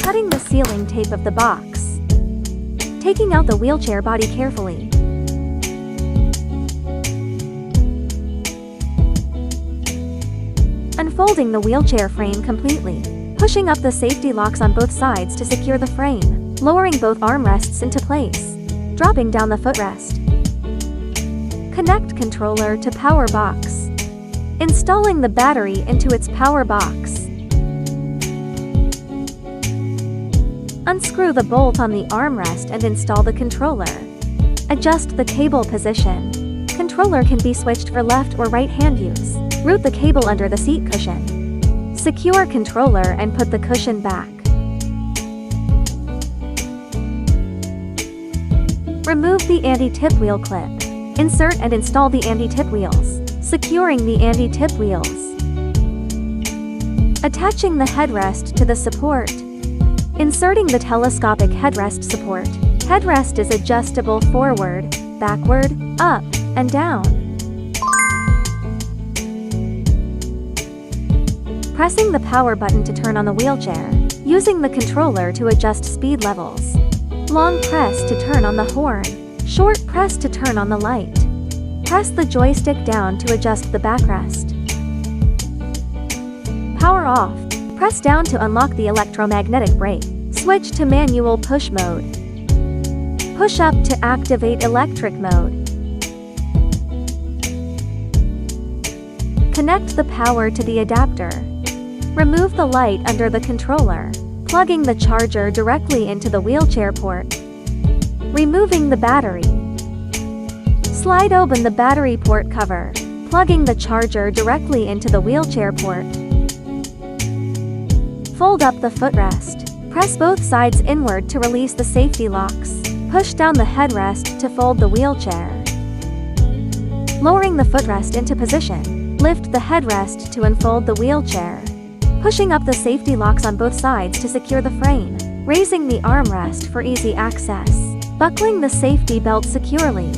Cutting the sealing tape of the box. Taking out the wheelchair body carefully. Unfolding the wheelchair frame completely. Pushing up the safety locks on both sides to secure the frame. Lowering both armrests into place. Dropping down the footrest. Connect controller to power box. Installing the battery into its power box. Unscrew the bolt on the armrest and install the controller. Adjust the cable position. Controller can be switched for left or right hand use. Route the cable under the seat cushion. Secure controller and put the cushion back. Remove the anti-tip wheel clip. Insert and install the anti-tip wheels. Securing the anti-tip wheels. Attaching the headrest to the support. Inserting the telescopic headrest support. Headrest is adjustable forward, backward, up, and down. Pressing the power button to turn on the wheelchair. Using the controller to adjust speed levels. Long press to turn on the horn. Short press to turn on the light. Press the joystick down to adjust the backrest. Power off. Press down to unlock the electromagnetic brake. Switch to manual push mode. Push up to activate electric mode. Connect the power to the adapter. Remove the light under the controller. Plugging the charger directly into the wheelchair port. Removing the battery. Slide open the battery port cover. Plugging the charger directly into the wheelchair port. Fold up the footrest. Press both sides inward to release the safety locks. Push down the headrest to fold the wheelchair. Lowering the footrest into position. Lift the headrest to unfold the wheelchair. Pushing up the safety locks on both sides to secure the frame. Raising the armrest for easy access. Buckling the safety belt securely.